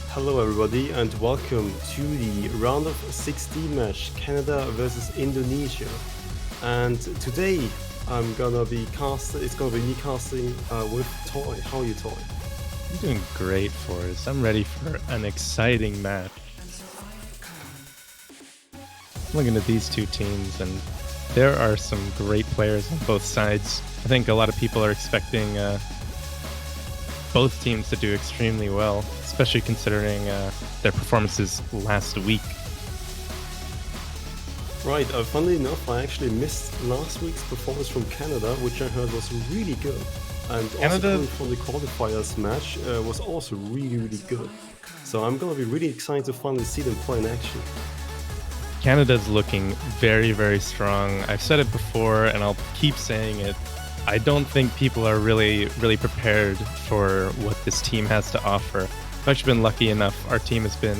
Hello everybody and welcome to the round of 16 match Canada versus Indonesia. And today it's gonna be me casting with Toy. How are you, Toy? I'm doing great, Forrest. I'm ready for an exciting match. Looking at these two teams, and there are some great players on both sides. I think a lot of people are expecting both teams to do extremely well, especially considering their performances last week. Right, funnily enough, I actually missed last week's performance from Canada, which I heard was really good. And Canada, also for the qualifiers match was also really good. So I'm gonna be really excited to finally see them play in action. Canada's looking very, very strong. I've said it before, and I'll keep saying it. I don't think people are really prepared for what this team has to offer. I've actually been lucky enough. Our team has been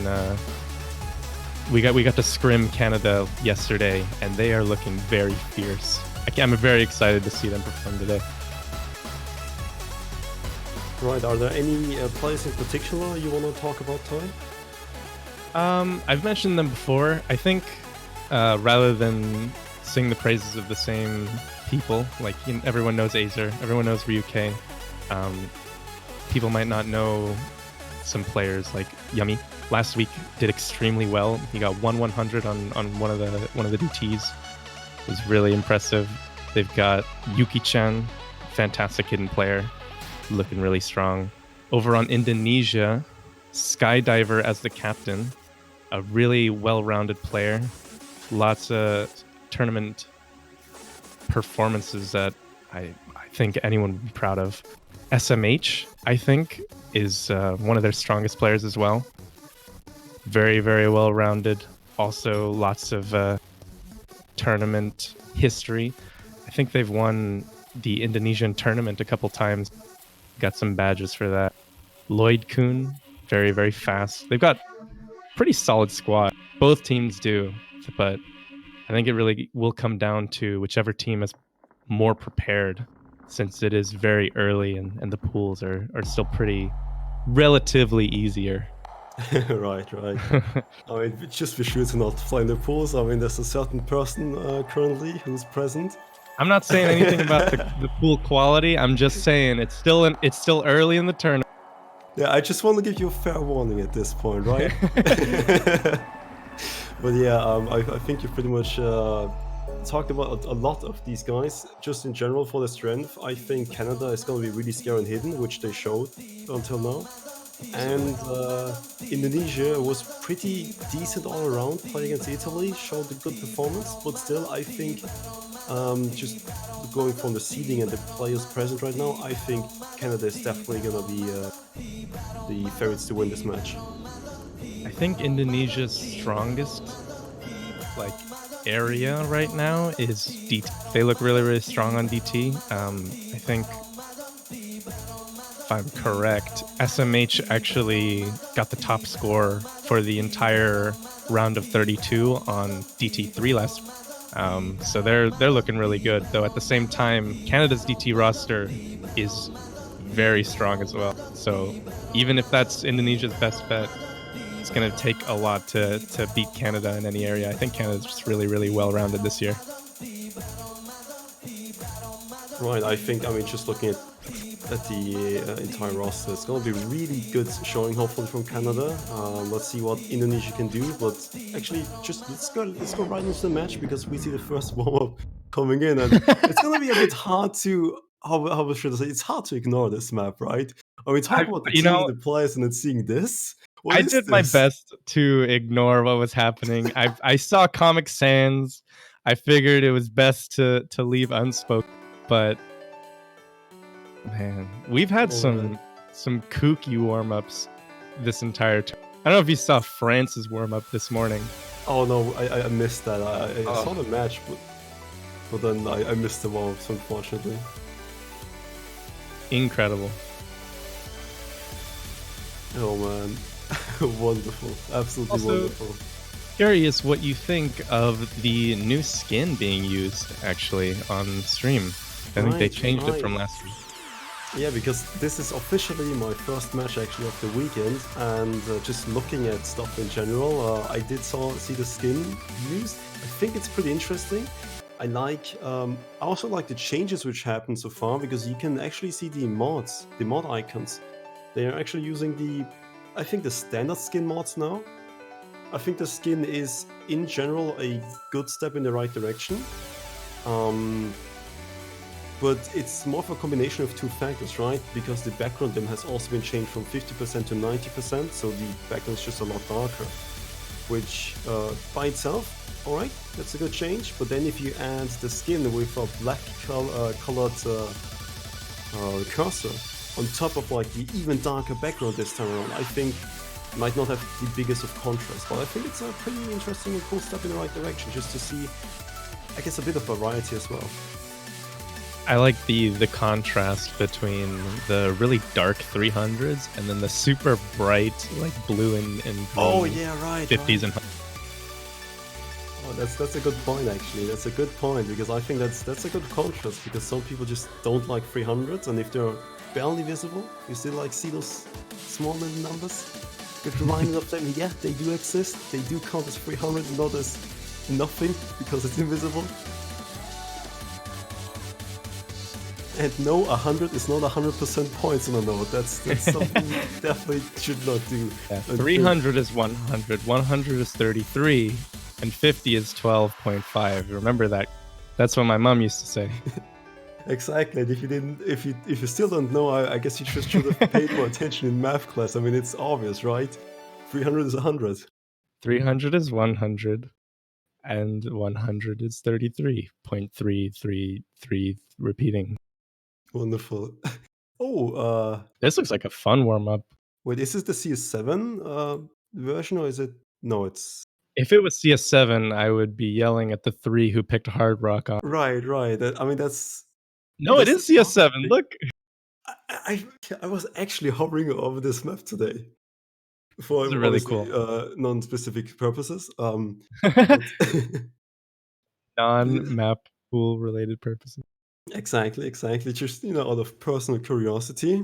we got to scrim Canada yesterday, and they are looking very fierce. I'm very excited to see them perform today. Right, are there any players in particular you want to talk about, Toy? I've mentioned them before. I think rather than sing the praises of the same people, like everyone knows Azer, everyone knows Ryuke. People might not know some players like Yummy. Last week did extremely well. He got 100 on one of the DTs. It was really impressive. They've got Yuki-chan, fantastic hidden player, looking really strong. Over on Indonesia, Skydiver as the captain, a really well-rounded player. Lots of tournament performances that I think anyone would be proud of. SMH, I think, is one of their strongest players as well. Very, very well-rounded. Also, lots of tournament history. I think they've won the Indonesian tournament a couple times. Got some badges for that. Lloyd Kuhn, very, very fast. They've got pretty solid squad. Both teams do, but I think it really will come down to whichever team is more prepared, since it is very early and the pools are still pretty relatively easier. Right, right. I mean, we just be sure to not fly in the pools. I mean, there's a certain person currently who's present. I'm not saying anything about the pool quality. I'm just saying it's still early in the tournament. Yeah, I just want to give you a fair warning at this point, right? But yeah, I think you pretty much talked about a lot of these guys. Just in general for the strength, I think Canada is going to be really scary and hidden, which they showed until now. And Indonesia was pretty decent all around, playing against Italy, showed a good performance, but still, I think just going from the seeding and the players present right now, I think Canada is definitely going to be the favorites to win this match. I think Indonesia's strongest like area right now is DT. They look really, really strong on DT. I think if I'm correct, SMH actually got the top score for the entire round of 32 on DT3 last. So they're looking really good. Though at the same time, Canada's DT roster is very strong as well. So even if that's Indonesia's best bet, it's going to take a lot to beat Canada in any area. I think Canada's just really, really well-rounded this year. Right, I think, I mean, just looking at the entire roster, it's going to be really good showing, hopefully, from Canada. Let's see what Indonesia can do. But actually, just let's go right into the match because we see the first warm-up coming in, and it's going to be a bit hard to how should I say? It's hard to ignore this map, right? I mean, talk about the You team know, and the players, and then seeing this. What I is did my this? best to ignore what was happening. I saw Comic Sans. I figured it was best to leave unspoken, but man, we've had Oh man. some kooky warm-ups this entire time. I don't know if you saw France's warm-up this morning. Oh no, I missed that. I saw Oh, the match, but then I missed the warm-ups, unfortunately. incredible. Oh man. Wonderful. Absolutely Also, wonderful. curious what you think of the new skin being used actually on stream. I think they Right, changed it right. from last week. Yeah, because this is officially my first match actually of the weekend, and just looking at stuff in general, I did see the skin used. I think it's pretty interesting. I also like the changes which happened so far because you can actually see the mod icons. They are actually using I think the standard skin mods now. I think the skin is in general a good step in the right direction. Um, but it's more of a combination of two factors, right? Because the background dim has also been changed from 50% to 90%, so the background is just a lot darker. Which, by itself, alright, that's a good change. But then if you add the skin with a black colored cursor on top of like the even darker background this time around, I think might not have the biggest of contrast. But I think it's a pretty interesting and cool step in the right direction, just to see, I guess, a bit of variety as well. I like the contrast between the really dark 300s and then the super bright like blue and Oh yeah, right. 50s right. and Oh, that's a good point actually. That's a good point because I think that's a good contrast because some people just don't like 300s, and if they're barely visible, you still like see those small little numbers. It reminding of them, yeah, they do exist. They do count as 300 and not as nothing because it's invisible. And no, 100 is not 100% points on a note. That's something you definitely should not do. yeah, 300 is 100, 100 is 33, and 50 is 12.5. Remember that. That's what my mom used to say. Exactly. And if you still don't know, I guess you just should have paid more attention in math class. I mean, it's obvious, right? 300 is 100. 300 is 100, and 100 is 33.333 repeating. Wonderful. Oh, This looks like a fun warm-up. wait, is this the CS7 version or is it? No, it's If it was CS7, I would be yelling at the 3 who picked Hard Rock on. right, right. I mean, No, it that's is the positive CS7. thing. Look. I was actually hovering over this map today for This is really obviously cool. non-specific purposes. But Non-map pool related purposes. Exactly, exactly. Just out of personal curiosity.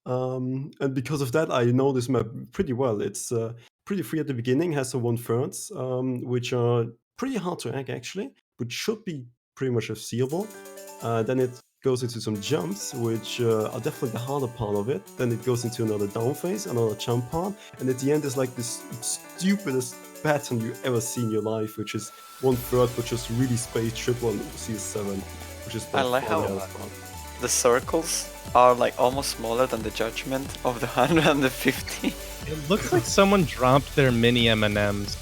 And because of that, I know this map pretty well. It's pretty free at the beginning, has some 1/3s, which are pretty hard to hack actually, but should be pretty much seeable. Then it goes into some jumps, which are definitely the harder part of it. Then it goes into another down phase, another jump part, and at the end is like this stupidest pattern you ever see in your life, which is 1/3 but just really spaced triple on CS7, which is by I like far the how hardest part. the circles are like almost smaller than the judgment of the 150. It looks like someone dropped their mini M&Ms.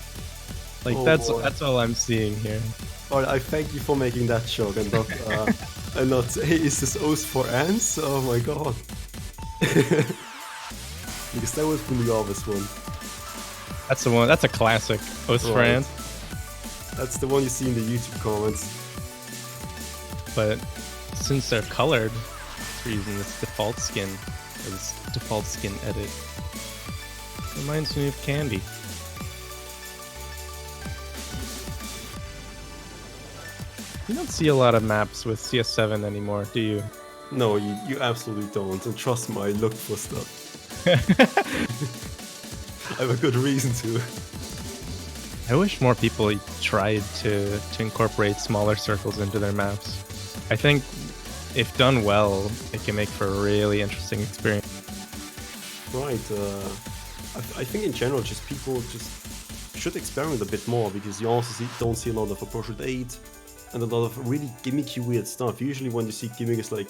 Like Oh, that's boy. that's all I'm seeing here. All right, I thank you for making that joke and not hey, is this O's for ants? Oh my god. Because that was from the obvious one. That's the one. That's a classic. Oath Right. France. That's the one you see in the YouTube comments. But since they're colored, we're using this default skin, or this default skin edit. Reminds me of candy. You don't see a lot of maps with CS7 anymore, do you? No, you absolutely don't. And trust me, I looked for stuff. I have a good reason to. I wish more people tried to incorporate smaller circles into their maps. I think if done well, it can make for a really interesting experience. Right. I think in general, just people just should experiment a bit more, because you also don't see a lot of appropriate 8 and a lot of really gimmicky weird stuff. Usually when you see gimmicks like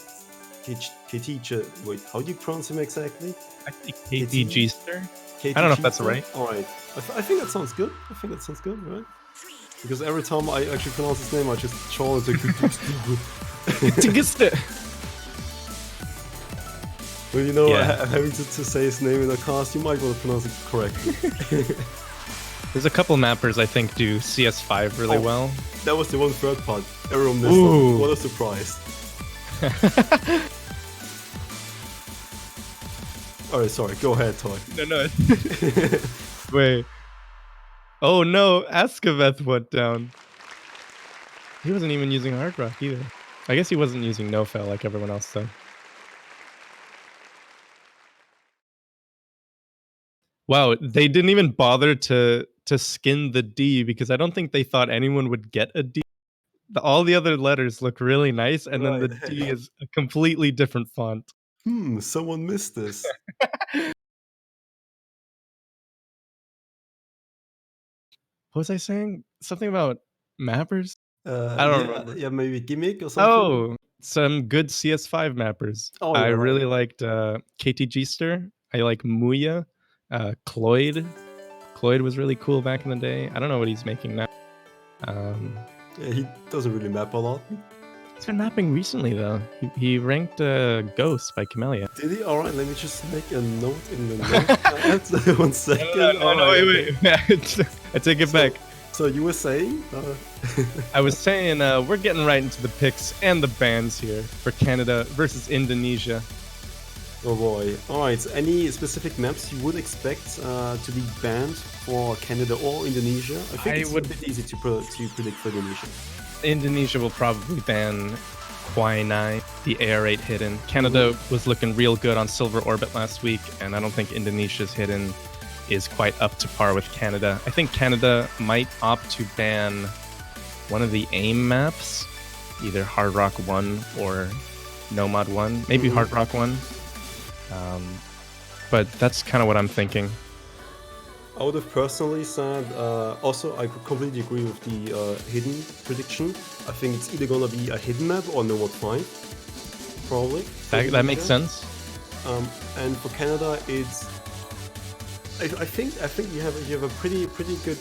wait, how do you pronounce him exactly? I think KTGster. KT I don't know if that's Cheater? right. Alright. I think that sounds good. I think that sounds good, right? Because every time I actually pronounce his name, I just chant it. KTGster. Well, you know, Yeah. having to say his name in a cast, you might want to pronounce it correctly. There's a couple mappers I think do CS5 really Oh. well. That was the 1/3 part. Everyone missed Ooh. it. What a surprise. Alright, sorry. Go ahead, Toy. No. Wait. Oh no, Askaveth went down. He wasn't even using Hard Rock either. I guess he wasn't using No-Fail like everyone else though. Wow, they didn't even bother to skin the D, because I don't think they thought anyone would get a D. All the other letters look really nice, and then the Right. D is a completely different font. Someone missed this. What was I saying? Something about mappers? I don't remember. Yeah, maybe gimmick or something. Oh, some good CS5 mappers. Oh, I yeah, right. really liked KTGster. I like Muya. Cloyd. Cloyd was really cool back in the day. I don't know what he's making now. Yeah, he doesn't really map a lot. He's been mapping recently though. He ranked Ghost by Camellia. Did he? Alright, let me just make a note in the note. 1 second. Alright, okay. wait. I take it back. So you were saying? I was saying we're getting right into the picks and the bans here for Canada versus Indonesia. Oh boy. Alright, so any specific maps you would expect to be banned for Canada or Indonesia? I think it's a bit easy to predict for Indonesia. Indonesia will probably ban Kwai 9, the AR8 hidden. Canada was looking real good on Silver Orbit last week, and I don't think Indonesia's hidden is quite up to par with Canada. I think Canada might opt to ban one of the AIM maps, either Hard Rock 1 or Nomad 1, maybe Hard Rock 1. But that's kind of what I'm thinking. I would have personally said, also I could completely agree with the hidden prediction. I think it's either gonna be a hidden map or Nomad 5, probably. That makes sense. And for Canada, it's I think you have a pretty good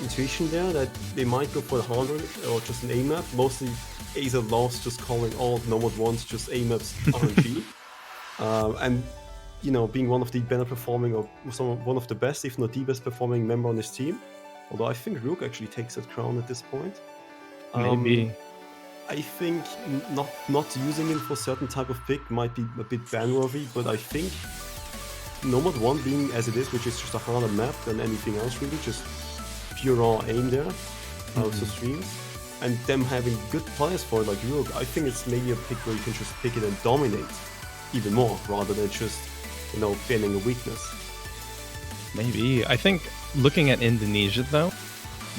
intuition there that they might go for the 100 or just an A map. Mostly, Acer loves just calling all Nomad ones just A maps RNG, and you know, being one of the better performing or one of the best, if not the best performing member on his team. Although I think Rook actually takes that crown at this point. Maybe. I think not using him for certain type of pick might be a bit ban-worthy, but I think Nomad 1 being as it is, which is just a harder map than anything else really, just pure raw aim there, out of the streams. and them having good players for it, like Europe, I think it's maybe a pick where you can just pick it and dominate even more rather than just, banning a weakness. Maybe. I think looking at Indonesia, though,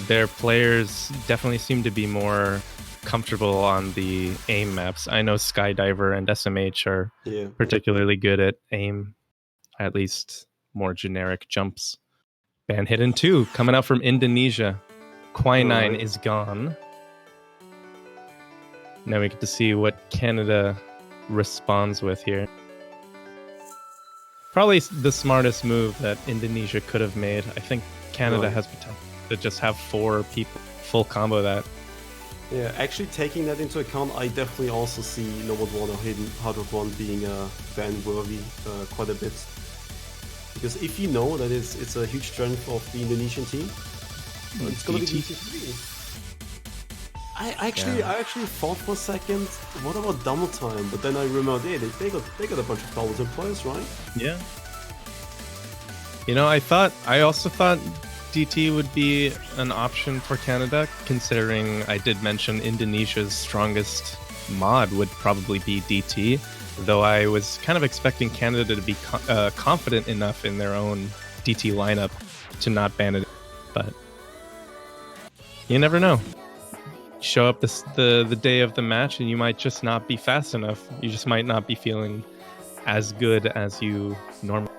their players definitely seem to be more comfortable on the aim maps. I know Skydiver and SMH are particularly good at aim, at least more generic jumps. Ban Hidden 2 coming out from Indonesia. Quinine is gone. Now we get to see what Canada responds with here. Probably the smartest move that Indonesia could have made. I think Canada has potential to just have 4 people full combo that. Yeah, actually taking that into account, I definitely also see Nomad 1 or Hidden Hard Rock 1 being ban worthy quite a bit. Because if you know that it's a huge strength of the Indonesian team, it's gonna be DT3. I actually thought for a second, what about double time? But then I remembered, they got a bunch of double time players, right? Yeah. I also thought DT would be an option for Canada, considering I did mention Indonesia's strongest mod would probably be DT, though I was kind of expecting Canada to be confident enough in their own DT lineup to not ban it, but you never know. Show up the day of the match and you might just not be fast enough. You just might not be feeling as good as you normally.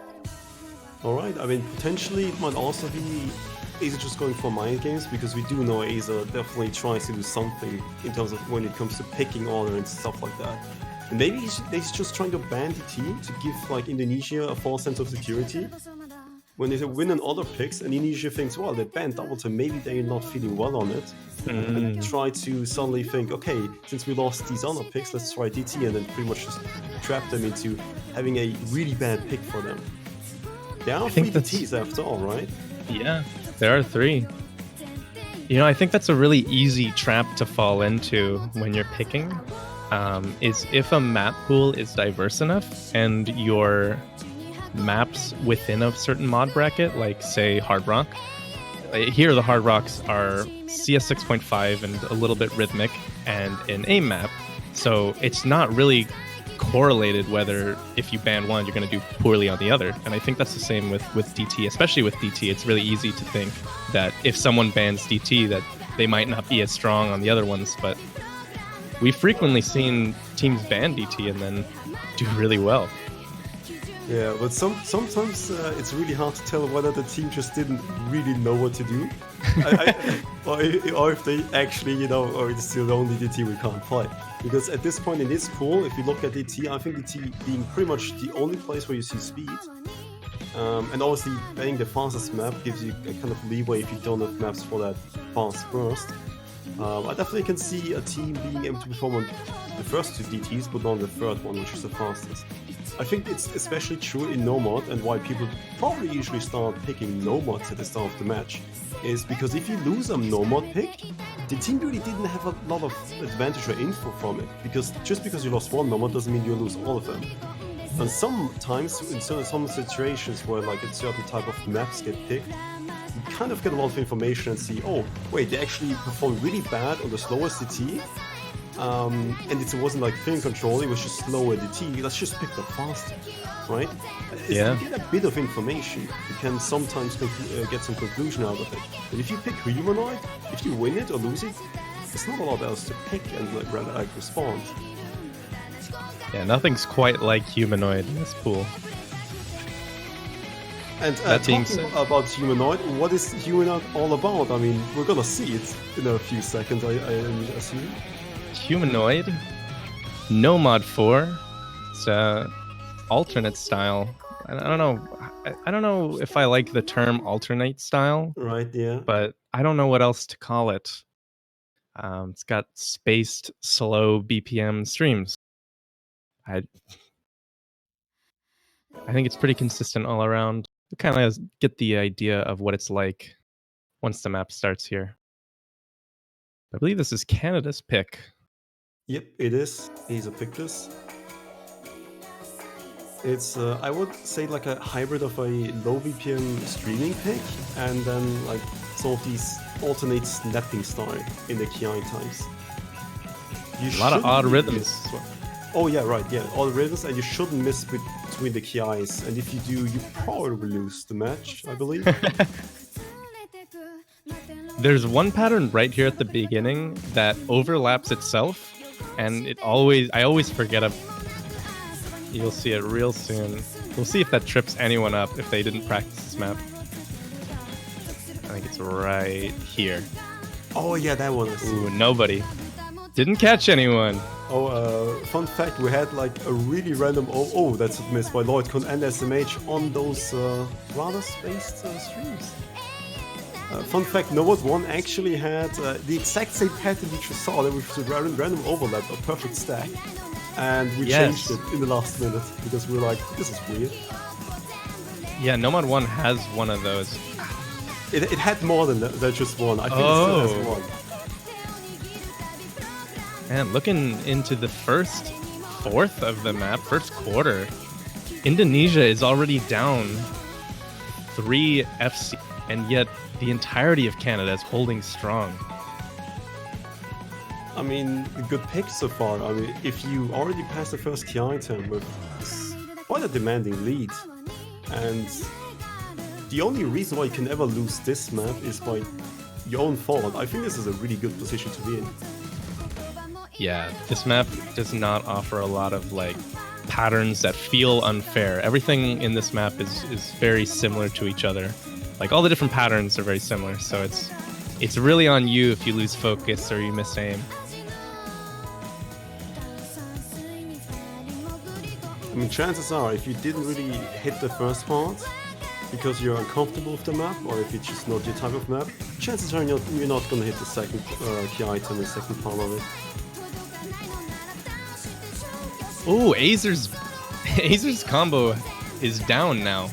Alright, I mean, potentially it might also be Aza just going for mind games, because we do know Aza definitely tries to do something in terms of when it comes to picking order and stuff like that. And maybe he's just trying to ban DT to give like Indonesia a false sense of security. When they win on other picks and Indonesia thinks, well, they banned double time, maybe they're not feeling well on it, and try to suddenly think, okay, since we lost these other picks, let's try DT, and then pretty much just trap them into having a really bad pick for them. There are 3 DTs after all, right? Yeah, there are 3. I think that's a really easy trap to fall into when you're picking, is if a map pool is diverse enough and your maps within a certain mod bracket, like say Hard Rock. Here the Hard Rocks are CS 6.5 and a little bit rhythmic and an aim map, so it's not really correlated whether if you ban one you're going to do poorly on the other. And I think that's the same with DT, especially with DT. It's really easy to think that if someone bans DT that they might not be as strong on the other ones, but we've frequently seen teams ban DT and then do really well. Yeah, but sometimes it's really hard to tell whether the team just didn't really know what to do, or if they actually, or it's still the only DT we can't play. Because at this point in this pool, if you look at DT, I think DT being pretty much the only place where you see speed, and obviously banning the fastest map gives you a kind of leeway if you don't have maps for that fast burst. I definitely can see a team being able to perform on the first 2 DTs, but not on the third one, which is the fastest. I think it's especially true in Nomad, and why people probably usually start picking Nomads at the start of the match, is because if you lose a Nomad pick, the team really didn't have a lot of advantage or info from it, because just because you lost one Nomad doesn't mean you lose all of them. And sometimes, in some situations where like a certain type of maps get picked, you kind of get a lot of information and see, oh, wait, they actually performed really bad on the slowest DT, and it wasn't like feeling control, it was just slower DT, let's just pick the faster, right? Yeah. You get a bit of information, you can sometimes get some conclusion out of it. But if you pick Humanoid, if you win it or lose it, there's not a lot else to pick and respond. Yeah, nothing's quite like Humanoid in this pool. And talking about Humanoid, what is Humanoid all about? I mean, we're gonna see it in a few seconds, I assume. Humanoid, Nomad 4. It's alternate style. I don't know if I like the term alternate style. Right, yeah. But I don't know what else to call it. It's got spaced, slow BPM streams. I think it's pretty consistent all around. You kind of get the idea of what it's like once the map starts here. I believe this is Canada's pick. Yep, it is. Aza picked this. It's I would say like a hybrid of a low VPN streaming pick and then like some of these alternate snapping style in the KI times. You A lot of shouldn't odd really rhythms. miss. Oh yeah, right. Yeah, all the rhythms, and you shouldn't miss between the KIs. And if you do, you probably lose the match. I believe. There's one pattern right here at the beginning that overlaps itself, and I always forget it. You'll see it real soon. We'll see if that trips anyone up if they didn't practice this map. I think it's right here. Oh yeah, that one. Ooh, nobody. Didn't catch anyone. Oh, fun fact, we had like a really random that's a miss by Lloydcon and SMH on those rather spaced streams. Fun fact, Nomad 1 actually had the exact same pattern we just saw, that was a random overlap, a perfect stack. And we changed it in the last minute because we were like, this is weird. Yeah, Nomad 1 has one of those. It had more than just one. I think it still has one. And looking into the first fourth of the map, first quarter, Indonesia is already down 3 FC, and yet the entirety of Canada is holding strong. I mean, good pick so far. I mean, if you already passed the first key item with quite a demanding lead, and the only reason why you can ever lose this map is by your own fault, I think this is a really good position to be in. Yeah, this map does not offer a lot of like patterns that feel unfair. Everything in this map is very similar to each other. Like all the different patterns are very similar, so it's really on you if you lose focus or you miss aim. I mean, chances are, if you didn't really hit the first part because you're uncomfortable with the map, or if it's just not your type of map, chances are you're not gonna hit the second key item, the second part of it. Oh, Azer's combo is down now.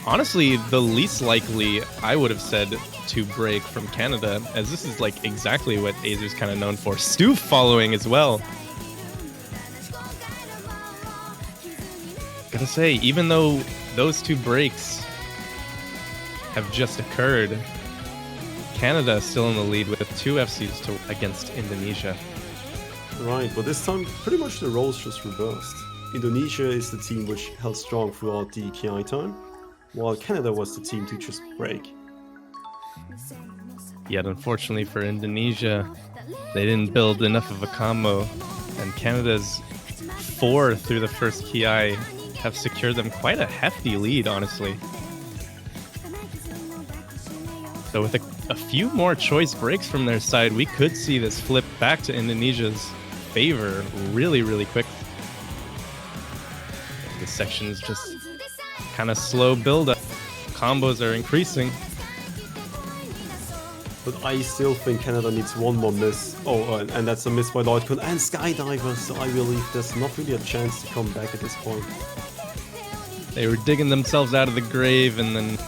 Honestly, the least likely I would have said to break from Canada, as this is like exactly what Azer's kind of known for. Stu following as well. Gotta say, even though those two breaks have just occurred, Canada is still in the lead with 2 FCs against Indonesia. Right, but this time pretty much the roles just reversed. Indonesia is the team which held strong throughout the KI time, while Canada was the team to just break. Yet unfortunately for Indonesia, they didn't build enough of a combo, and Canada's 4 through the first KI have secured them quite a hefty lead, honestly. So with a few more choice breaks from their side, we could see this flip back to Indonesia's favor really, really quick. This section is just kind of slow build up. Combos are increasing. But I still think Canada needs one more miss. Oh, and that's a miss by Lloydcon and Skydiver, so I believe there's not really a chance to come back at this point. They were digging themselves out of the grave and then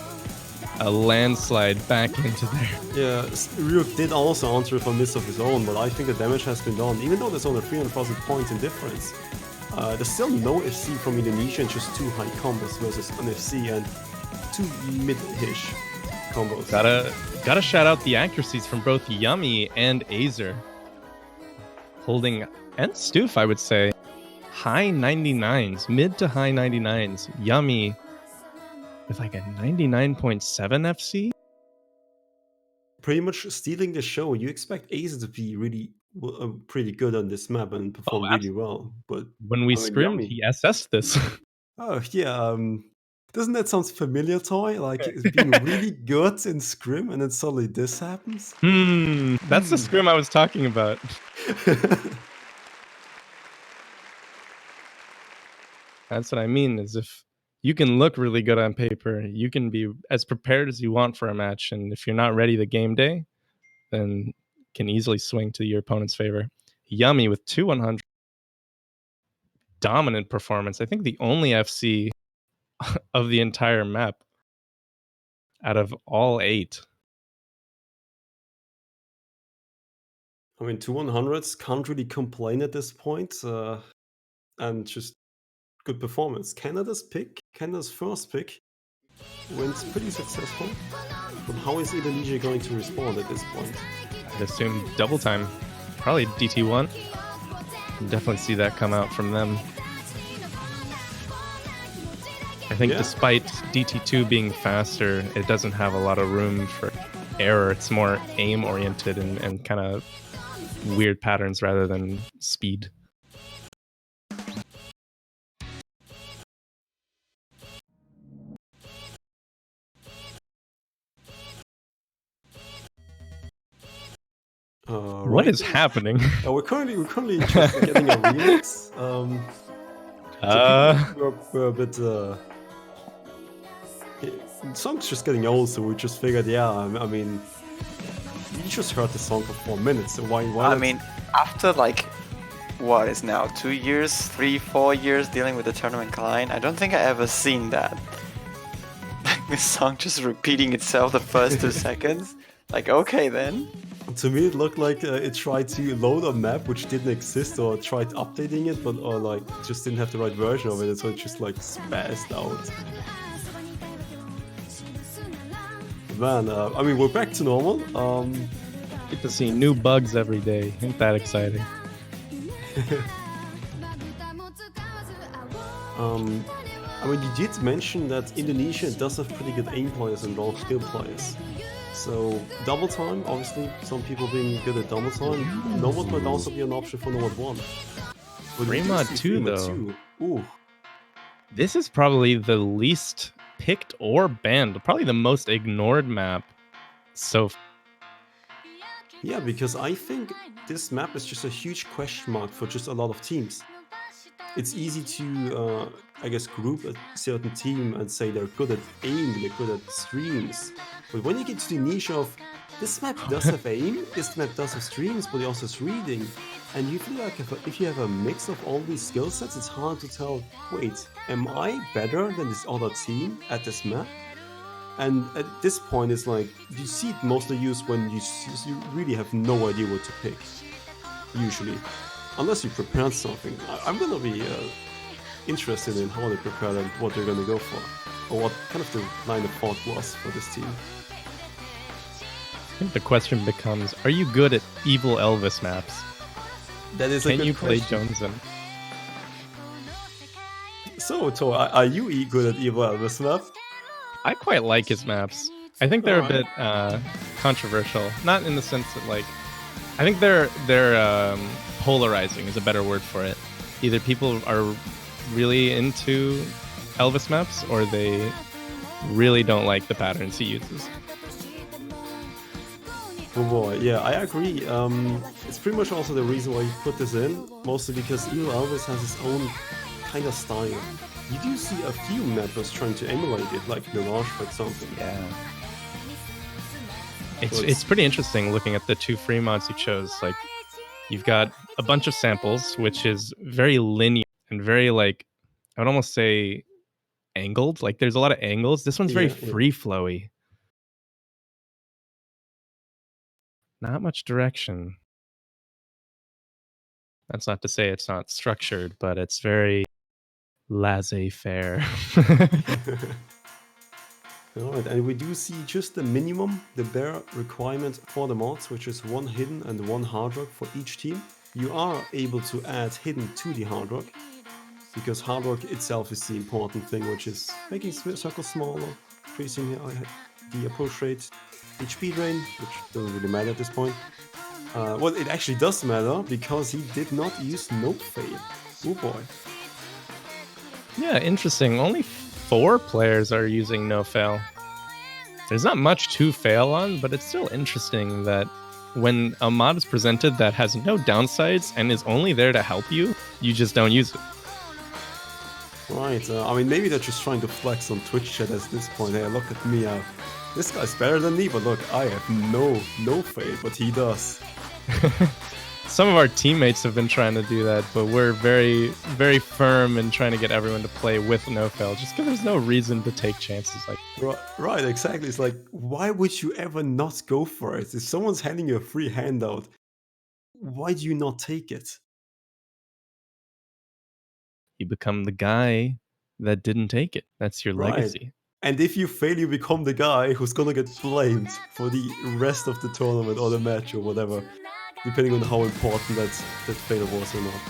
a landslide back into there. Yeah, Ryuk did also answer for a miss of his own, but I think the damage has been done. Even though there's only 300,000 points in difference, there's still no FC from Indonesia and just 2 high combos versus an FC and 2 mid-ish combos. Gotta shout out the accuracies from both Yummy and Azer. Holding, and Stoof, I would say, high 99s, mid to high 99s. Yummy with like a 99.7 FC. Pretty much stealing the show. You expect Azer to be really pretty good on this map and perform really well, but when we scrimmed, he SS'd this. Oh yeah, doesn't that sound familiar, Toy? Like being really good in scrim and then suddenly this happens? That's the scrim I was talking about. That's what I mean, is if you can look really good on paper, you can be as prepared as you want for a match, and if you're not ready the game day, then can easily swing to your opponent's favor. Yummy with 2-100. Dominant performance. I think the only FC of the entire map out of all 8. I mean, 2 100s can't really complain at this point, and just good performance. Canada's first pick, went pretty successful. But how is Indonesia going to respond at this point? I'd assume double time. Probably DT1. Definitely see that come out from them. I think despite DT2 being faster, it doesn't have a lot of room for error. It's more aim-oriented and kind of weird patterns rather than speed. What is happening? We're currently just getting a remix. We're a bit. The song's just getting old, so we just figured, I mean, you just heard the song for 4 minutes, so why? I mean, after like what is now 2 years, 3-4 years dealing with the tournament client, I don't think I ever seen that. Like this song just repeating itself the first 2 seconds. Like, okay then. To me, it looked like it tried to load a map which didn't exist, or tried updating it, or like just didn't have the right version of it, so it just like spazzed out. Man, I mean, we're back to normal. Get to see new bugs every day. Ain't that exciting? I mean, you did mention that Indonesia does have pretty good aim players and raw skill players. So, double time, obviously, some people being good at double time. Nomad might also be an option for Nomad 1. Fremod 2, though. Ooh. This is probably the least picked or banned, probably the most ignored map. So, yeah, because I think this map is just a huge question mark for just a lot of teams. It's easy to, I guess, group a certain team and say they're good at aim, they're good at streams. But when you get to the niche of, this map does have aim, this map does have streams, but it also has reading, and you feel like if you have a mix of all these skill sets, it's hard to tell, wait, am I better than this other team at this map? And at this point, it's like, you see it mostly used when you really have no idea what to pick, usually. Unless you prepared something. I'm gonna be interested in how they prepared and what they're gonna go for, or what kind of the line of thought was for this team. I think the question becomes, are you good at evil Elvis maps? That is a good question. Can you play Joneson? So, are you good at evil Elvis map? I quite like his maps. I think they're a bit controversial. Not in the sense that, like, I think they're polarizing is a better word for it. Either people are really into Elvis maps, or they really don't like the patterns he uses. Oh boy, yeah, I agree. It's pretty much also the reason why you put this in, mostly because Evil Elvis has his own kind of style. You do see a few mappers trying to emulate it, like Mirage, for example. Yeah. It's pretty interesting looking at the 2 free mods you chose. Like, you've got a bunch of samples, which is very linear and very, like, I would almost say angled. Like, there's a lot of angles. This one's very free-flowy. Not much direction. That's not to say it's not structured, but it's very laissez-faire. Alright, and we do see just the minimum, the bare requirement for the mods, which is 1 hidden and 1 hard rock for each team. You are able to add hidden to the hard rock, because hard rock itself is the important thing, which is making circles smaller, increasing the approach rate, HP drain, which doesn't really matter at this point. Well, it actually does matter, because he did not use no fail. Oh boy. Yeah, interesting. Only 4 players are using no fail. There's not much to fail on, but it's still interesting that when a mod is presented that has no downsides and is only there to help you, you just don't use it. Right, I mean, maybe they're just trying to flex on Twitch chat at this point. Hey, look at me, this guy's better than me, but look, I have no fail, but he does. Some of our teammates have been trying to do that, but we're very, very firm in trying to get everyone to play with no fail, just because there's no reason to take chances. Like, right, exactly. It's like, why would you ever not go for it? If someone's handing you a free handout, why do you not take it? You become the guy that didn't take it. That's your Right. legacy. And if you fail, you become the guy who's gonna get blamed for the rest of the tournament or the match or whatever, depending on how important that fail was or not.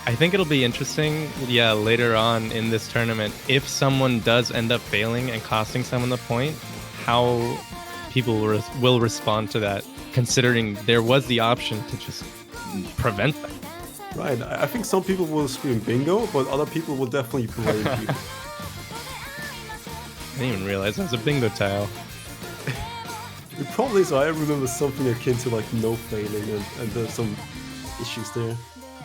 I think it'll be interesting, later on in this tournament, if someone does end up failing and costing someone the point, how people will respond to that, considering there was the option to just prevent that. Right, I think some people will scream bingo, but other people will definitely blame people. I didn't even realize that was a bingo tile. It probably is. I remember something akin to like no failing, and there's some issues there.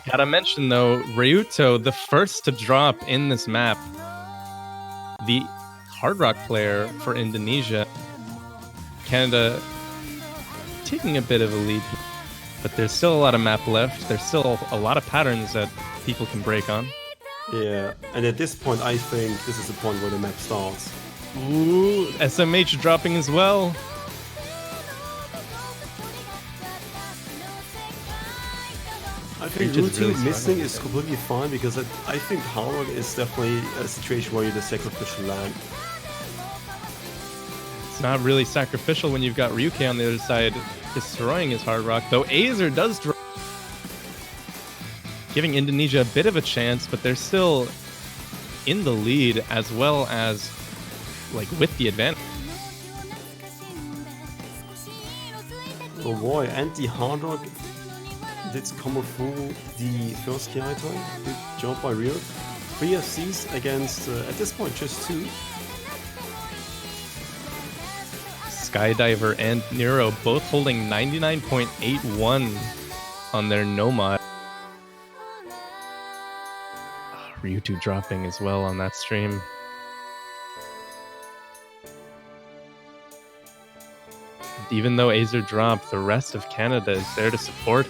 Gotta mention though, Ryuto, the first to drop in this map, the hard rock player for Indonesia. Canada taking a bit of a lead, but there's still a lot of map left. There's still a lot of patterns that people can break on. Yeah, and at this point, I think this is the point where the map starts. Ooh, SMH dropping as well. I think Ryuto missing is completely fine because I think hard rock is definitely a situation where you're the sacrificial lamb. It's not really sacrificial when you've got Ryuke on the other side destroying his hard rock, though Azer does drop, giving Indonesia a bit of a chance, but they're still in the lead as well as like with the advantage. Oh boy, and the hard rock did combo through the first KI toy. Good job by Ryuk. 3 FCs against, at this point, just 2. Skydiver and Nero both holding 99.81 on their Nomad. Ryuto dropping as well on that stream. Even though Azer dropped, the rest of Canada is there to support.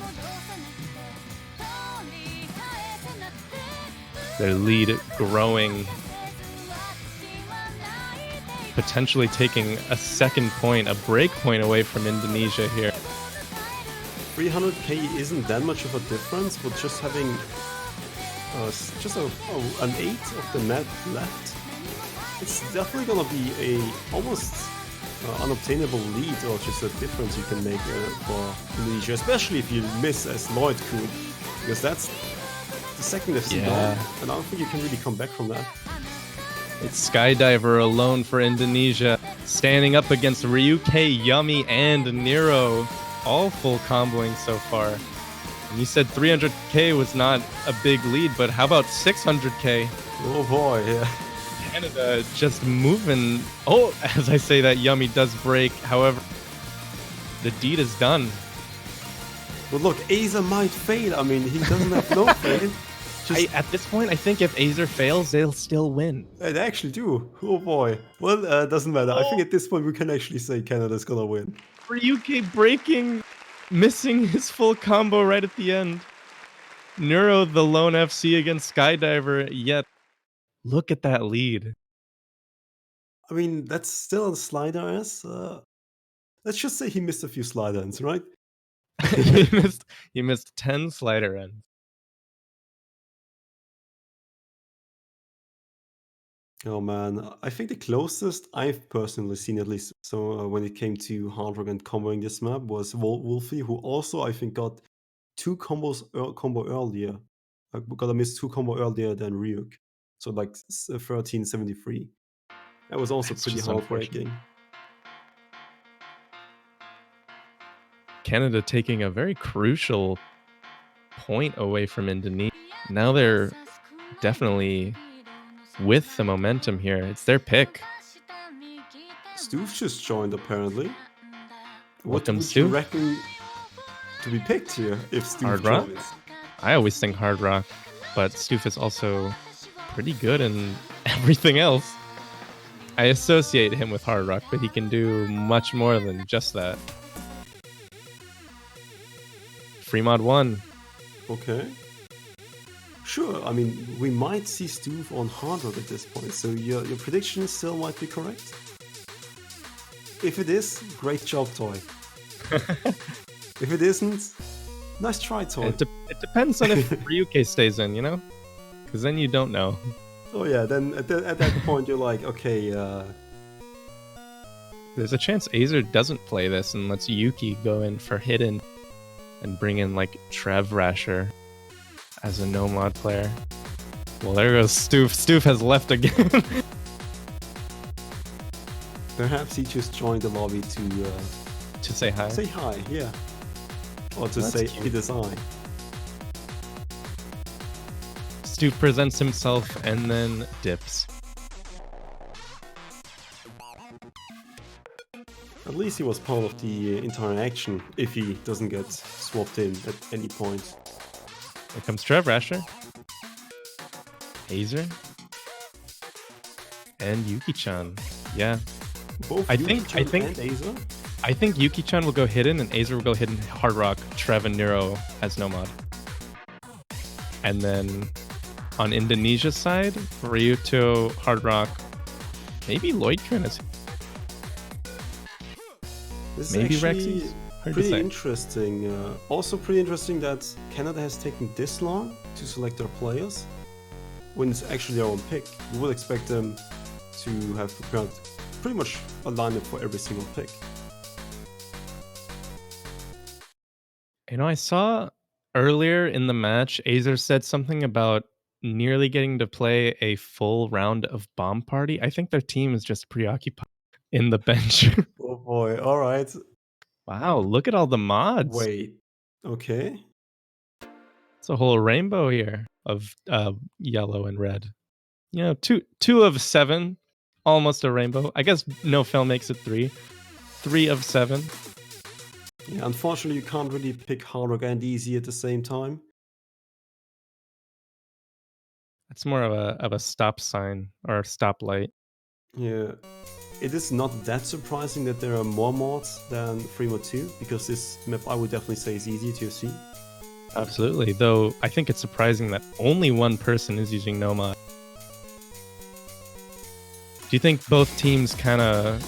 Their lead growing, potentially taking a second point, a break point away from Indonesia here. 300k isn't that much of a difference, but just having just an 8 of the net left, it's definitely gonna be a almost unobtainable lead, or just a difference you can make for Indonesia, especially if you miss as Lloyd could, because that's the second FC gone, and I don't think you can really come back from that. It's Skydiver alone for Indonesia, standing up against Ryuke, Yummy, and Nero, all full comboing so far. And you said 300k was not a big lead, but how about 600k? Oh boy, yeah. Canada just moving. Oh, as I say that, Yummy does break. However, the deed is done. But look, Azer might fail. I mean, he doesn't have no fail. At this point, I think if Azer fails, they'll still win. They actually do. Oh boy. Well, doesn't matter. I think at this point we can actually say Canada's gonna win. Ryuke breaking, missing his full combo right at the end. Neuro, the lone FC against Skydiver, yet look at that lead. I mean, that's still a slider S. Let's just say he missed a few slider ends, right? he missed 10 slider ends. Oh man, I think the closest I've personally seen, at least, so when it came to hard rock and comboing this map, was Wolfie, who also I think got 2 combo earlier. Got a miss 2 combo earlier than Ryuk. So like 1373. That was also pretty heartbreaking. Canada taking a very crucial point away from Indonesia. Now they're definitely with the momentum here. It's their pick. Stoof just joined, apparently. Welcome, what would Stoof. you reckon to be picked here if Stoof Hard rock? joins? I always think hard rock, but Stoof is also pretty good in everything else. I associate him with hard rock, but he can do much more than just that. Free mod 1. Okay. Sure, I mean, we might see Stoof on hard rock at this point, so your prediction still might be correct? If it is, great job, Toy. If it isn't, nice try, Toy. It depends on if Ryuke stays in, you know? because then you don't know. Oh yeah, then at that point you're like, okay, There's a chance Azer doesn't play this and lets Yuki go in for hidden and bring in like Trev Rasher as a no mod player. Well, there goes Stoof. Stoof has left again. perhaps he just joined the lobby to say hi. say hi, yeah. Or to That's say cute. it is I. Stoof presents himself and then dips. At least he was part of the entire action, if he doesn't get swapped in at any point. Here comes Trev Rasher, Azer, and Yuki-chan. Yeah, Both I think- Yuki-chan and Azer? I think Yuki-chan will go hidden and Azer will go hidden Hard Rock, Trev and Nero as no mod. And then on Indonesia's side, Ryuto, Hard Rock, maybe Lloydkern as This maybe is actually Rexy's. Hard to pretty say. interesting. Also pretty interesting that Canada has taken this long to select their players when it's actually their own pick. You would expect them to have prepared pretty much a lineup for every single pick. You know, I saw earlier in the match, Azer said something about nearly getting to play a full round of Bomb Party. I think their team is just preoccupied in the bench. Oh boy, alright. Wow, look at all the mods. Wait. Okay. It's a whole rainbow here of yellow and red. You know, two of 7, almost a rainbow. I guess no film makes it 3. 3 of 7. Yeah, unfortunately you can't really pick Hard Rock and Easy at the same time. It's more of a stop sign or a stoplight. Yeah. It is not that surprising that there are more mods than Free Mod 2, because this map I would definitely say is easier to see. Absolutely, though I think it's surprising that only one person is using no mod. Do you think both teams kind of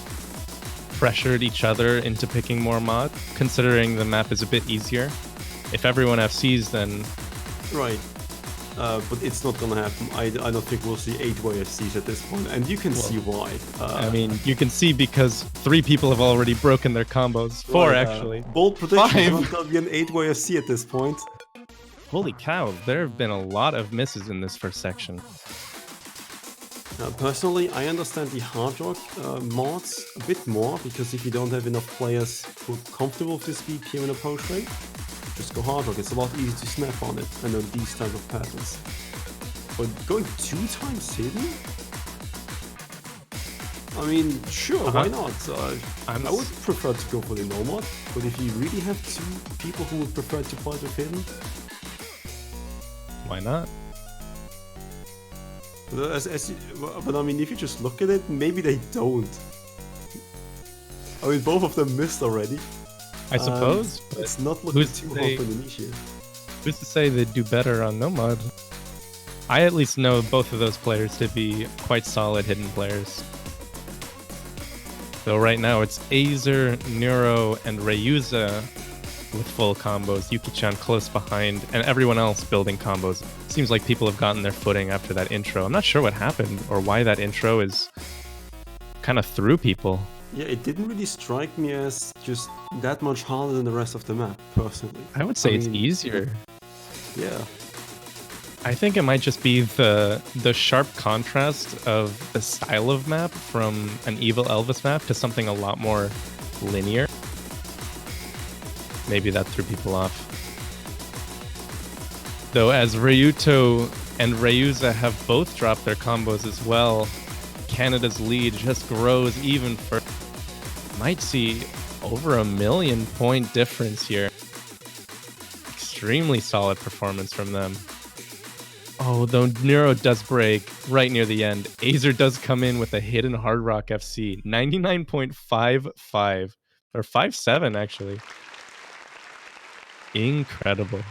pressured each other into picking more mod, considering the map is a bit easier? If everyone FCs, then Right. But it's not gonna happen. I don't think we'll see 8-way FCs at this point, and you can see why. I mean, you can see because 3 people have already broken their combos. 4 right, actually. Bold prediction, 5. it's not gonna be an 8-way FC at this point. Holy cow, there have been a lot of misses in this first section. Personally, I understand the Hard Rock mods a bit more, because if you don't have enough players who are comfortable with this BPM and approach rate, just go Hard Rock. It's a lot easier to snap on it and on these type of patterns. But going 2 times hidden? I mean, sure, why not? I would prefer to go for the no mod, but if you really have 2 people who would prefer to fight with hidden, Why not? but I mean, if you just look at it, maybe they don't. I mean, both of them missed already. I suppose. But It's not looking who's too to hot say- for Indonesia. who's to say they'd do better on no mod? I at least know both of those players to be quite solid hidden players. So right now it's Azer, Neuro, and Ryuza with full combos, Yuki-chan close behind, and everyone else building combos. Seems like people have gotten their footing after that intro. I'm not sure what happened or why that intro is kind of through people. Yeah, it didn't really strike me as just that much harder than the rest of the map, personally. I would say it's mean, easier. Yeah. I think it might just be the sharp contrast of the style of map from an Evil Elvis map to something a lot more linear. Maybe that threw people off. Though as Ryuto and Ryuza have both dropped their combos as well, Canada's lead just grows even further. Might see over 1,000,000 point difference here. Extremely solid performance from them. Oh, though Neuro does break right near the end. Azer does come in with a hidden Hard Rock FC. 99.55. Or 57, actually. Incredible.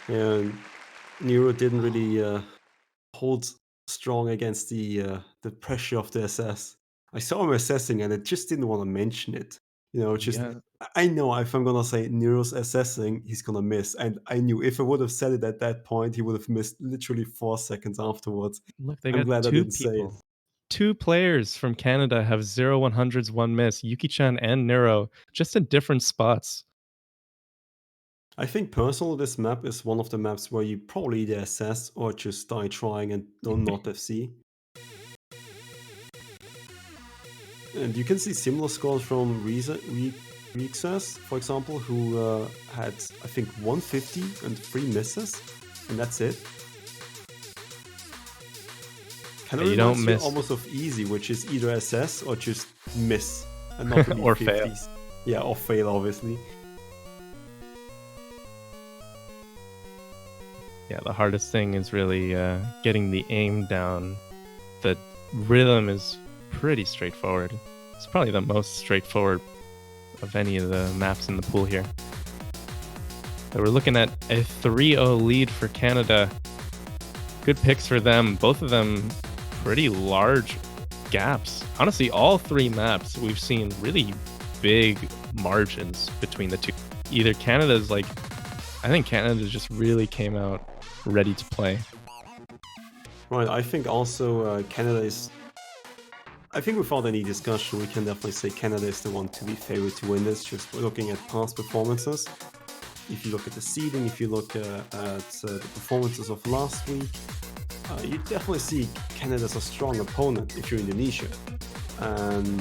And Nero didn't really hold strong against the pressure of the SS. I saw him assessing, and I just didn't want to mention it. You know, just Yeah. I know if I'm gonna say Nero's assessing, he's gonna miss. And I knew if I would have said it at that point, he would have missed literally 4 seconds afterwards. Look, they I'm got glad I two didn't say it. people. Two players from Canada have 0 100s, 1 miss. Yuki-chan and Nero, just in different spots. I think personally, this map is one of the maps where you probably either assess or just die trying and don't not FC. And you can see similar scores from Rexas, for example, who had, I think, 150 and 3 misses, and that's it. Kind of Yeah, you don't reminds miss. almost of easy, which is either assess or just miss, and not really Or 50s. fail. Yeah, or fail, obviously. Yeah, the hardest thing is really getting the aim down. The rhythm is pretty straightforward. It's probably the most straightforward of any of the maps in the pool here. So we're looking at a 3-0 lead for Canada. Good picks for them. Both of them pretty large gaps. Honestly, all three maps we've seen really big margins between the two. Either Canada's like, I think Canada just really came out ready to play. Right, I think also Canada is... I think without any discussion, we can definitely say Canada is the one to be favored to win this, just looking at past performances. If you look at the seeding, if you look at the performances of last week, you definitely see Canada as a strong opponent if you're Indonesia. And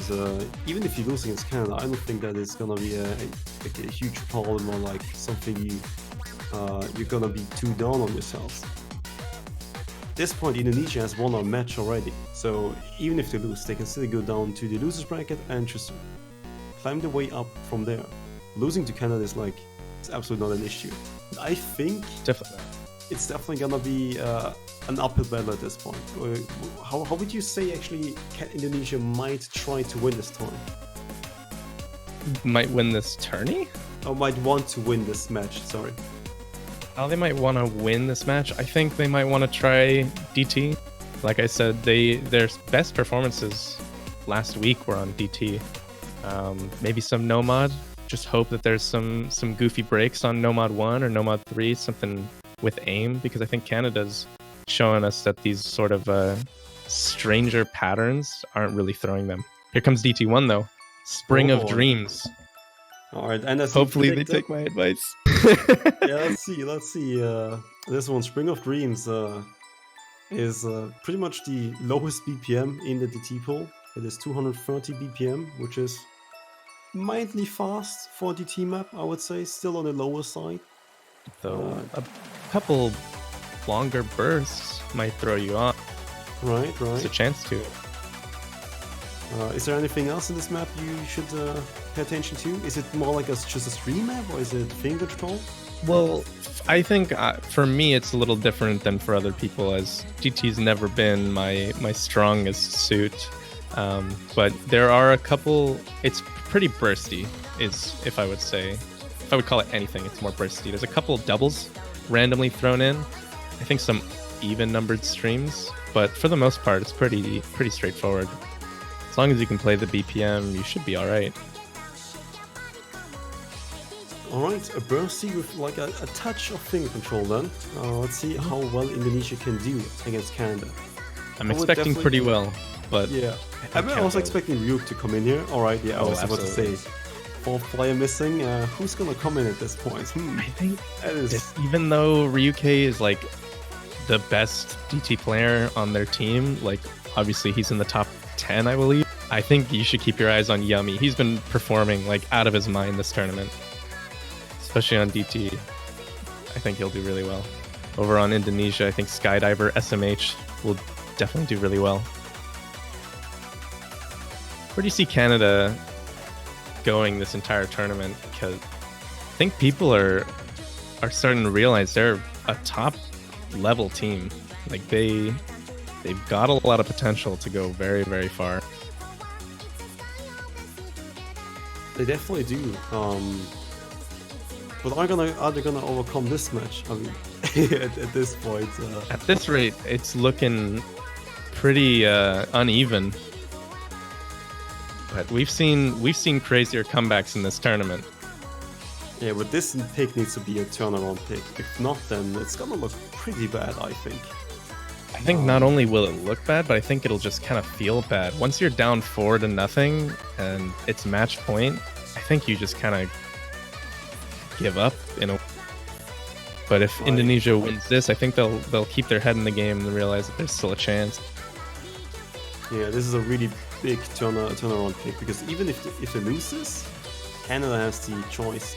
even if you lose against Canada, I don't think that it's gonna be a huge problem or like something you're gonna be too down on yourselves. At this point, Indonesia has won our match already, so even if they lose, they can still go down to the losers bracket and just climb the way up from there. Losing to Canada is like, it's absolutely not an issue. I think it's definitely gonna be an uphill battle at this point. How would you say actually Indonesia might try to win this time? Might win this tourney? Or might want to win this match, sorry. Oh, they might want to win this match. I think they might want to try DT. Like I said, their best performances last week were on DT. Maybe some Nomad. Just hope that there's some goofy breaks on Nomad 1 or Nomad 3, something with aim, because I think Canada's showing us that these sort of stranger patterns aren't really throwing them. Here comes DT1 though. Spring of Dreams. All right, and as hopefully they take my advice. Yeah, let's see. This one, Spring of Dreams, is pretty much the lowest BPM in the DT pool. It is 230 BPM, which is mildly fast for DT map, I would say. Still on the lower side. Though a couple longer bursts might throw you off. Right. There's a chance to. Is there anything else in this map you should pay attention to? Is it more like just a stream map, or is it finger control? Well, I think for me it's a little different than for other people, as DT's never been my strongest suit. But there are a couple. It's pretty bursty, if I would say. If I would call it anything, it's more bursty. There's a couple doubles randomly thrown in. I think some even numbered streams, but for the most part, it's pretty straightforward. As long as you can play the BPM, you should be all right. All right, a bursty with like a touch of finger control then. Let's see how well Indonesia can do against Canada. I'm expecting pretty well, but yeah. I'm also expecting Ryuk to come in here. All right, yeah, I was about to say. Fourth player missing. Who's gonna come in at this point? I think that is... even though Ryuk is like the best DT player on their team, like obviously he's in the top 10, I believe. I think you should keep your eyes on Yummy. He's been performing like out of his mind this tournament, especially on DT. I think he'll do really well. Over on Indonesia, I think Skydiver SMH will definitely do really well. Where do you see Canada going this entire tournament? Because I think people are starting to realize they're a top level team. Like they've got a lot of potential to go very, very far. They definitely do. But are they gonna overcome this match? I mean, at this point. At this rate, it's looking pretty uneven. But we've seen crazier comebacks in this tournament. Yeah, but this pick needs to be a turnaround pick. If not, then it's gonna look pretty bad, I think. I think not only will it look bad, but I think it'll just kind of feel bad. Once you're down 4-0 and it's match point, I think you just kind of give up in a. But if Indonesia wins this, I think they'll keep their head in the game and realize that there's still a chance. Yeah, this is a really big turnaround pick, because even if they lose this, Canada has the choice.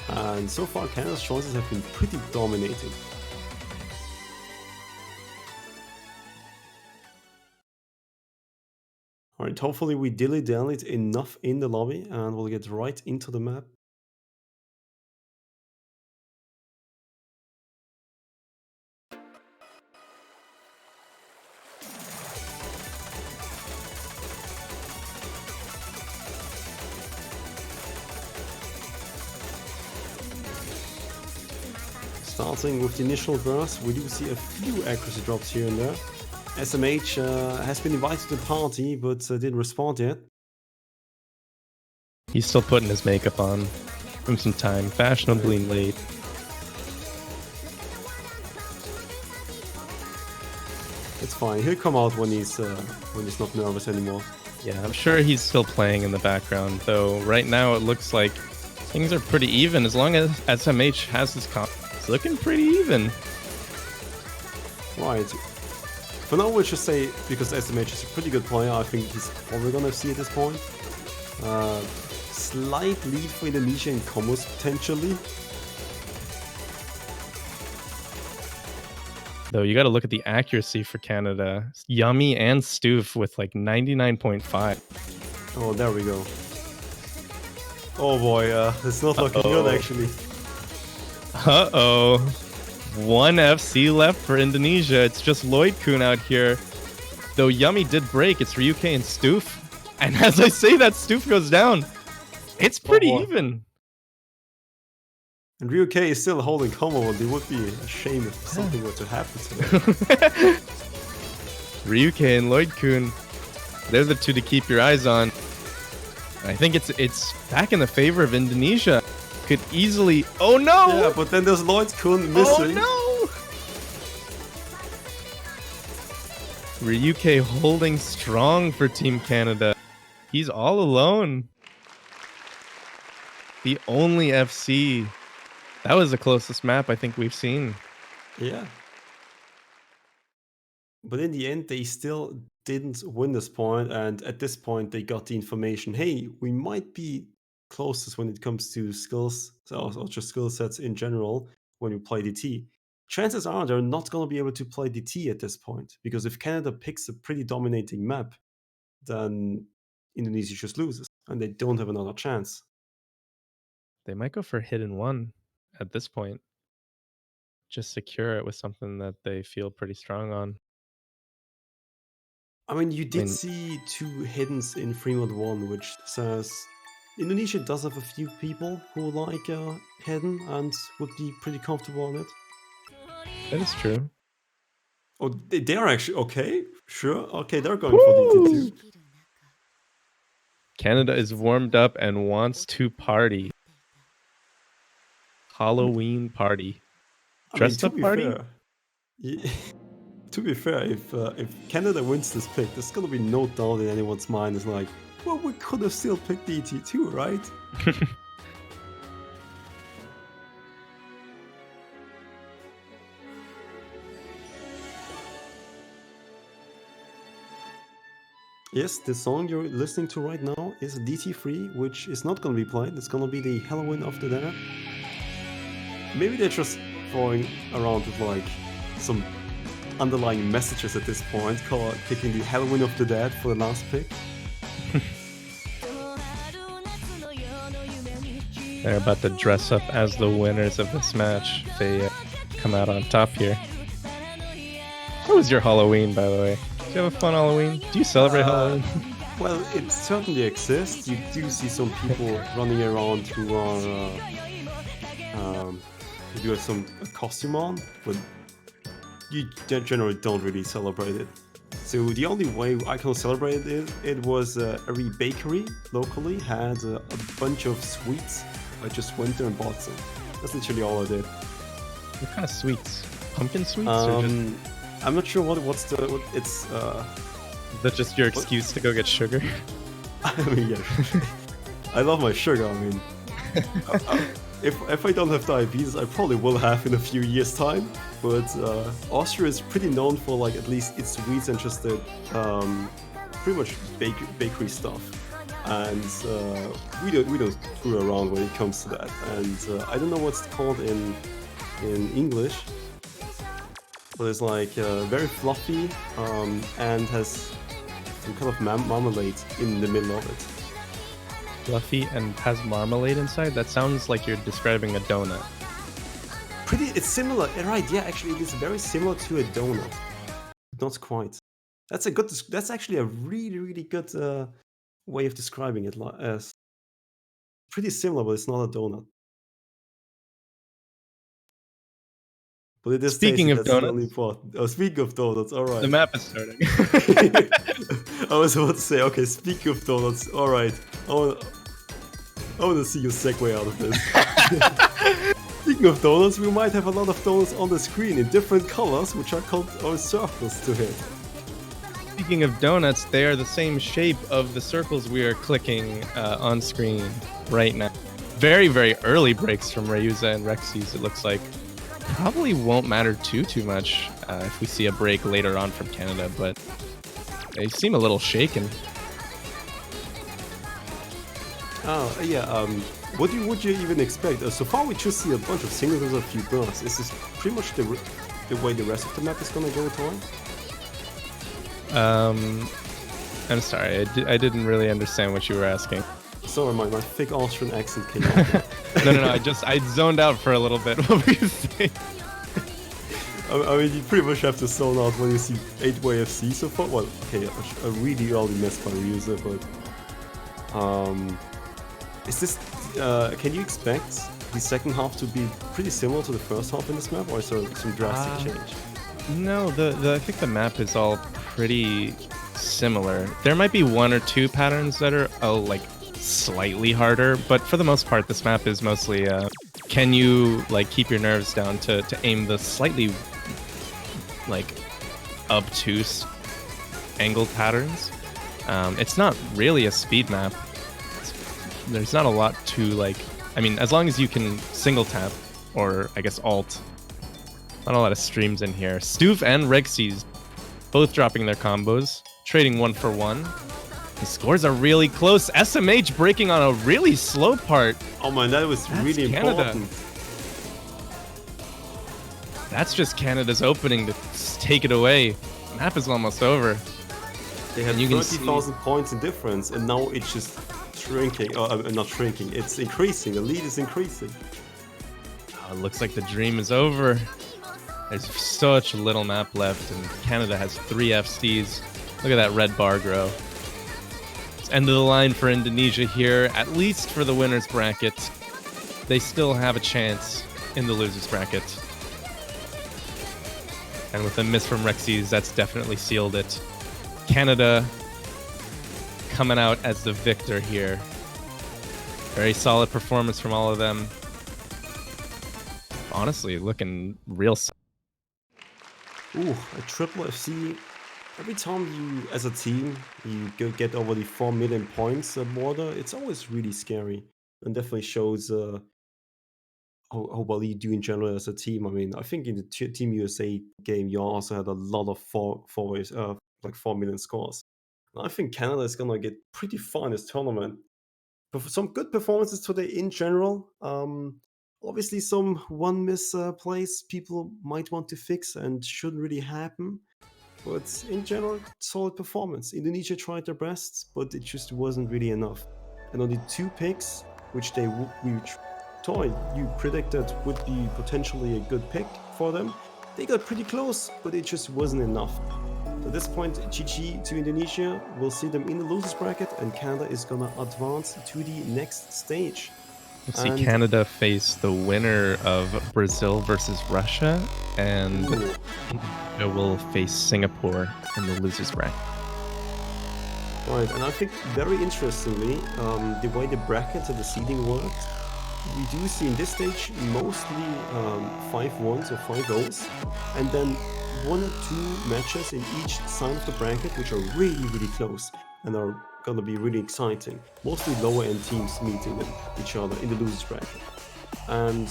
And so far, Canada's choices have been pretty dominating. Alright, hopefully we dilly-dallied enough in the lobby and we'll get right into the map. Starting with the initial burst, we do see a few accuracy drops here and there. SMH has been invited to the party, but didn't respond yet. He's still putting his makeup on. Give him some time. Fashionably late. It's fine. He'll come out when he's not nervous anymore. Yeah, I'm sure he's still playing in the background, though right now it looks like things are pretty even. As long as SMH has his comp, it's looking pretty even. Right. For now, we'll just say, because SMH is a pretty good player, I think he's probably gonna see at this point. Slight lead for Indonesia in combos, potentially. Though you gotta look at the accuracy for Canada. Yummy and Stoof with like 99.5. Oh, there we go. Oh boy, it's not looking good actually. Uh-oh. One FC left for Indonesia. It's just Lloyd Kuhn out here. Though Yummy did break, it's Ryuke and Stoof. And as I say that, Stoof goes down. It's pretty even. And Ryuke is still holding combo, and it would be a shame if something were to happen to them. Ryuke and Lloyd Kuhn, they're the two to keep your eyes on. I think it's back in the favor of Indonesia. Could easily. Oh no! Yeah, but then there's Lloyd Kuhn missing. Oh no! Ryuke holding strong for Team Canada. He's all alone. The only FC. That was the closest map I think we've seen. Yeah. But in the end, they still didn't win this point, and at this point, they got the information, hey, we might be closest when it comes to skills, or just skill sets in general, when we play DT. Chances are they're not going to be able to play DT at this point, because if Canada picks a pretty dominating map, then Indonesia just loses, and they don't have another chance. They might go for hidden one at this point. Just secure it with something that they feel pretty strong on. I mean, you did see two hiddens in 3.1, which says Indonesia does have a few people who like hidden and would be pretty comfortable on it. That is true. Oh, they are actually okay. Sure, okay, they're going for DT too. Canada is warmed up and wants to party. Halloween party. Dressed up party? Fair, to be fair, if Canada wins this pick, there's gonna be no doubt in anyone's mind. It's like, well, we could have still picked DT too, right? Yes, the song you're listening to right now is DT3, which is not gonna be played. It's gonna be the Halloween of the Dead. Maybe they're just throwing around with like some underlying messages at this point, called picking the Halloween of the Dead for the last pick. They're about to dress up as the winners of this match. They come out on top here. How was your Halloween, by the way? Did you have a fun Halloween? Do you celebrate Halloween? Well, it certainly exists. You do see some people running around who are who do have some costume on, but you generally don't really celebrate it. So the only way I can celebrate it was every bakery locally had a bunch of sweets. I just went there and bought some. That's literally all I did. What kind of sweets? Pumpkin sweets? Or just... I'm not sure what it's. That's just your excuse to go get sugar? I mean, yeah. I love my sugar. I mean, if I don't have diabetes, I probably will have in a few years' time. But Austria is pretty known for like at least its sweets and just the pretty much bakery stuff. And we don't screw around when it comes to that. And I don't know what's called in English, but it's like very fluffy and has some kind of marmalade in the middle of it. Fluffy and has marmalade inside? That sounds like you're describing a donut. It's similar, right? Yeah, actually, it is very similar to a donut. Not quite. That's actually a really good way of describing it. As pretty similar, but it's not a donut. But it is Speaking tasty, of that's donuts, the only part. Oh, speaking of donuts, all right. the map is starting. I was about to say, okay, speaking of donuts, all right. I want to see you segue out of this. Speaking of donuts, we might have a lot of donuts on the screen in different colors, which are called our circles to hit. Speaking of donuts, they are the same shape of the circles we are clicking on screen right now. Very, very early breaks from Ryuza and Rexys, it looks like. Probably won't matter too much if we see a break later on from Canada, but they seem a little shaken. Oh, yeah, what would you even expect? So far we just see a bunch of singles with a few bursts. Is this pretty much the way the rest of the map is gonna go, Tori? I'm sorry, I didn't really understand what you were asking. Sorry, my thick Austrian accent came out. No, I zoned out for a little bit. What were you saying? I mean, you pretty much have to zone out when you see 8-way FC so far. Well, okay, I really early missed by user, but is this? Can you expect the second half to be pretty similar to the first half in this map, or is there some drastic change? No, I think the map is all pretty similar. There might be one or two patterns that are like slightly harder, but for the most part, this map is mostly can you like keep your nerves down to aim the slightly like obtuse angled patterns. It's not really a speed map. There's not a lot to like. I mean, as long as you can single tap or I guess alt. Not a lot of streams in here. Stoof and Rexys both dropping their combos, trading 1-for-1. The scores are really close. SMH breaking on a really slow part. Oh man, that was really Canada. important. That's just Canada's opening to take it away. The map is almost over. They had 30,000 points in difference, and now it's just shrinking. Not shrinking, it's increasing. The lead is increasing. Oh, it looks like the dream is over. There's such little map left, and Canada has 3 FCs. Look at that red bar grow. It's end of the line for Indonesia here, at least for the winner's bracket. They still have a chance in the loser's bracket. And with a miss from Rexys, that's definitely sealed it. Canada coming out as the victor here. Very solid performance from all of them. Honestly, looking real solid. Ooh, a triple FC. Every time you, as a team, you get over the 4 million points border, it's always really scary. And definitely shows how well you do in general as a team. I mean, I think in the Team USA game, you also had a lot of 4 million scores. And I think Canada is gonna get pretty far in this tournament. But for some good performances today in general. Obviously, some one miss plays people might want to fix and shouldn't really happen. But in general, solid performance. Indonesia tried their best, but it just wasn't really enough. And on the 2 picks, which Toy, you predicted would be potentially a good pick for them, they got pretty close, but it just wasn't enough. At this point, GG to Indonesia. We'll see them in the losers bracket, and Canada is gonna advance to the next stage. Let's see Canada face the winner of Brazil versus Russia, and Russia will face Singapore in the losers bracket. Right, and I think very interestingly, the way the bracket and the seeding works, we do see in this stage mostly 5-1s or 5-0s, and then 1 or 2 matches in each side of the bracket, which are really, really close and are gonna be really exciting. Mostly lower end teams meeting with each other in the losers bracket. And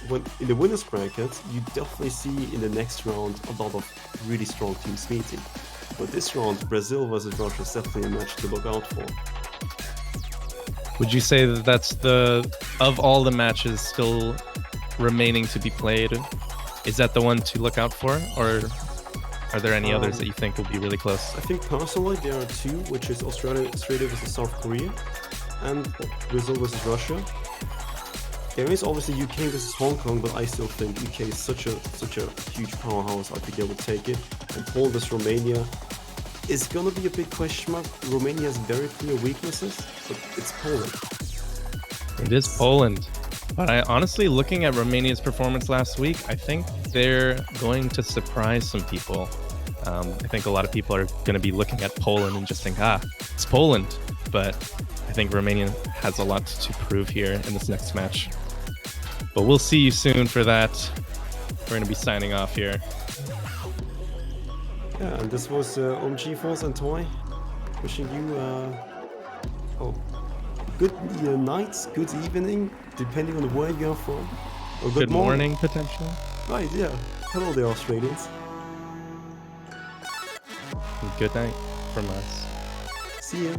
when in the winners bracket, you definitely see in the next round a lot of really strong teams meeting. But this round, Brazil versus Russia is definitely a match to look out for. Would you say that that's of all the matches still remaining to be played, is that the one to look out for, or are there any others that you think will be really close? I think personally there are 2, which is Australia versus South Korea, and Brazil versus Russia. There is obviously UK versus Hong Kong, but I still think UK is such a huge powerhouse. I think they would take it. And Poland versus Romania is gonna be a big question mark. Romania has very clear weaknesses, but it's Poland. It is Poland. But I honestly, looking at Romania's performance last week, I think they're going to surprise some people. I think a lot of people are going to be looking at Poland and just think, it's Poland. But I think Romania has a lot to prove here in this next match. But we'll see you soon for that. We're going to be signing off here. Yeah, and this was OMG Force and Toy wishing you good night, good evening, depending on where you're from. Or Good morning, potentially. Right, yeah. Hello there, Australians. Good night from us. See ya.